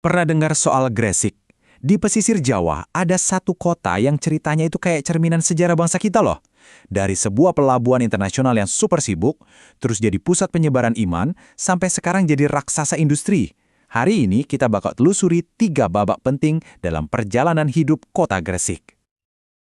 Pernah dengar soal Gresik? Di pesisir Jawa, ada satu kota yang ceritanya itu kayak cerminan sejarah bangsa kita loh. Dari sebuah pelabuhan internasional yang super sibuk, terus jadi pusat penyebaran iman, sampai sekarang jadi raksasa industri. Hari ini kita bakal telusuri 3 babak penting dalam perjalanan hidup kota Gresik.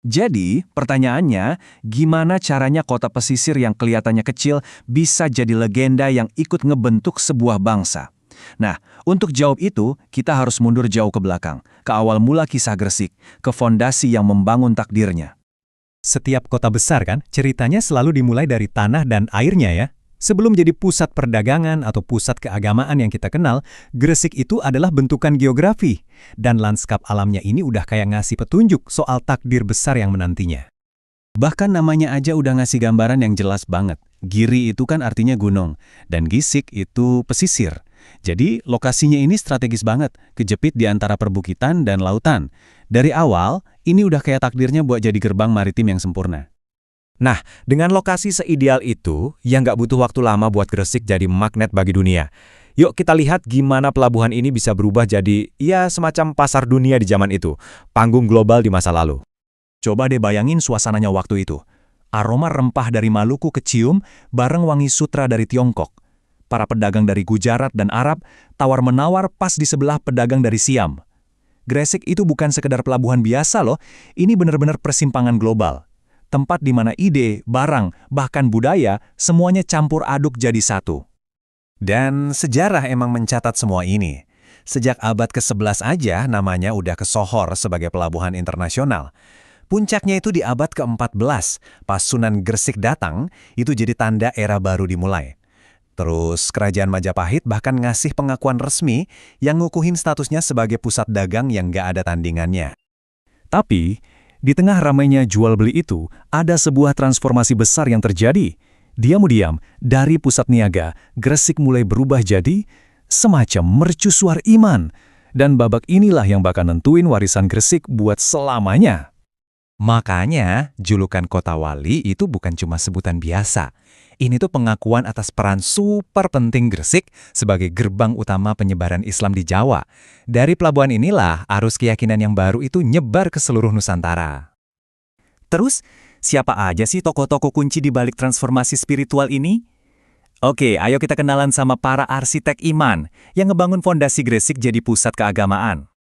Jadi, pertanyaannya, gimana caranya kota pesisir yang kelihatannya kecil bisa jadi legenda yang ikut ngebentuk sebuah bangsa? Nah, untuk jawab itu, kita harus mundur jauh ke belakang, ke awal mula kisah Gresik, ke fondasi yang membangun takdirnya. Setiap kota besar kan, ceritanya selalu dimulai dari tanah dan airnya ya. Sebelum jadi pusat perdagangan atau pusat keagamaan yang kita kenal, Gresik itu adalah bentukan geografi. Dan lanskap alamnya ini udah kayak ngasih petunjuk soal takdir besar yang menantinya. Bahkan namanya aja udah ngasih gambaran yang jelas banget. Giri itu kan artinya gunung, dan Gisik itu pesisir. Jadi lokasinya ini strategis banget, kejepit di antara perbukitan dan lautan. Dari awal, ini udah kayak takdirnya buat jadi gerbang maritim yang sempurna. Nah, dengan lokasi seideal itu, yang nggak butuh waktu lama buat Gresik jadi magnet bagi dunia. Yuk kita lihat gimana pelabuhan ini bisa berubah jadi, ya semacam pasar dunia di zaman itu, panggung global di masa lalu. Coba deh bayangin suasananya waktu itu. Aroma rempah dari Maluku kecium, bareng wangi sutra dari Tiongkok. Para pedagang dari Gujarat dan Arab tawar-menawar pas di sebelah pedagang dari Siam. Gresik itu bukan sekedar pelabuhan biasa loh, ini benar-benar persimpangan global. Tempat di mana ide, barang, bahkan budaya, semuanya campur aduk jadi satu. Dan sejarah emang mencatat semua ini. Sejak abad ke-11 aja namanya udah kesohor sebagai pelabuhan internasional. Puncaknya itu di abad ke-14, pas Sunan Gresik datang, itu jadi tanda era baru dimulai. Terus Kerajaan Majapahit bahkan ngasih pengakuan resmi yang ngukuhin statusnya sebagai pusat dagang yang gak ada tandingannya. Tapi, di tengah ramainya jual beli itu, ada sebuah transformasi besar yang terjadi. Diam-diam, dari pusat niaga, Gresik mulai berubah jadi semacam mercusuar iman. Dan babak inilah yang bakal nentuin warisan Gresik buat selamanya. Makanya, julukan Kota Wali itu bukan cuma sebutan biasa. Ini tuh pengakuan atas peran super penting Gresik sebagai gerbang utama penyebaran Islam di Jawa. Dari pelabuhan inilah arus keyakinan yang baru itu nyebar ke seluruh Nusantara. Terus, siapa aja sih tokoh-tokoh kunci di balik transformasi spiritual ini? Oke, ayo kita kenalan sama para arsitek iman yang ngebangun fondasi Gresik jadi pusat keagamaan.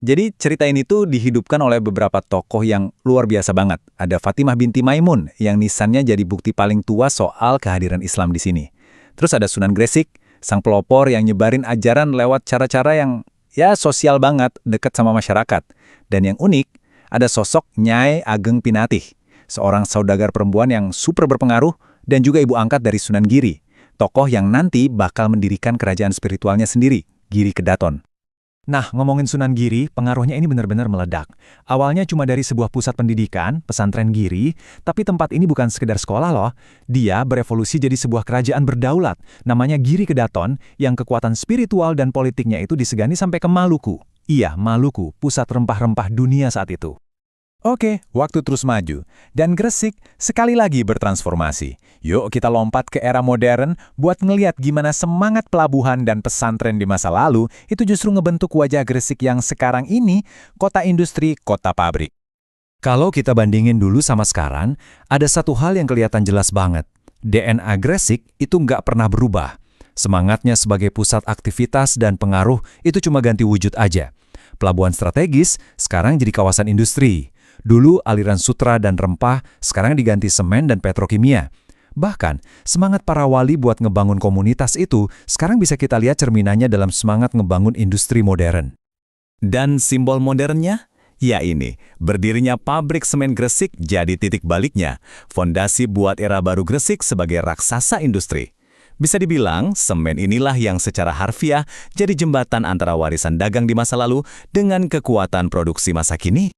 Jadi cerita ini tuh dihidupkan oleh beberapa tokoh yang luar biasa banget. Ada Fatimah binti Maimun yang nisannya jadi bukti paling tua soal kehadiran Islam di sini. Terus ada Sunan Gresik, sang pelopor yang nyebarin ajaran lewat cara-cara yang ya sosial banget, dekat sama masyarakat. Dan yang unik, ada sosok Nyai Ageng Pinatih, seorang saudagar perempuan yang super berpengaruh dan juga ibu angkat dari Sunan Giri, tokoh yang nanti bakal mendirikan kerajaan spiritualnya sendiri, Giri Kedaton. Nah, ngomongin Sunan Giri, pengaruhnya ini benar-benar meledak. Awalnya cuma dari sebuah pusat pendidikan, pesantren Giri, tapi tempat ini bukan sekedar sekolah loh. Dia berevolusi jadi sebuah kerajaan berdaulat, namanya Giri Kedaton, yang kekuatan spiritual dan politiknya itu disegani sampai ke Maluku. Iya, Maluku, pusat rempah-rempah dunia saat itu. Oke, waktu terus maju, dan Gresik sekali lagi bertransformasi. Yuk kita lompat ke era modern buat ngeliat gimana semangat pelabuhan dan pesantren di masa lalu itu justru ngebentuk wajah Gresik yang sekarang ini kota industri, kota pabrik. Kalau kita bandingin dulu sama sekarang, ada satu hal yang kelihatan jelas banget. DNA Gresik itu nggak pernah berubah. Semangatnya sebagai pusat aktivitas dan pengaruh itu cuma ganti wujud aja. Pelabuhan strategis sekarang jadi kawasan industri. Dulu aliran sutra dan rempah, sekarang diganti semen dan petrokimia. Bahkan, semangat para wali buat ngebangun komunitas itu sekarang bisa kita lihat cerminannya dalam semangat ngebangun industri modern. Dan simbol modernnya? Ya ini, berdirinya pabrik semen Gresik jadi titik baliknya. Fondasi buat era baru Gresik sebagai raksasa industri. Bisa dibilang, semen inilah yang secara harfiah jadi jembatan antara warisan dagang di masa lalu dengan kekuatan produksi masa kini.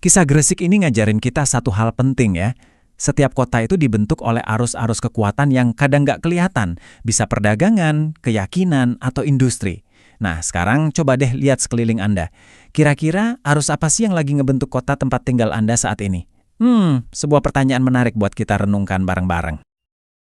Kisah Gresik ini ngajarin kita satu hal penting ya. Setiap kota itu dibentuk oleh arus-arus kekuatan yang kadang nggak kelihatan. Bisa perdagangan, keyakinan, atau industri. Nah, sekarang coba deh lihat sekeliling Anda. Kira-kira arus apa sih yang lagi ngebentuk kota tempat tinggal Anda saat ini? Sebuah pertanyaan menarik buat kita renungkan bareng-bareng.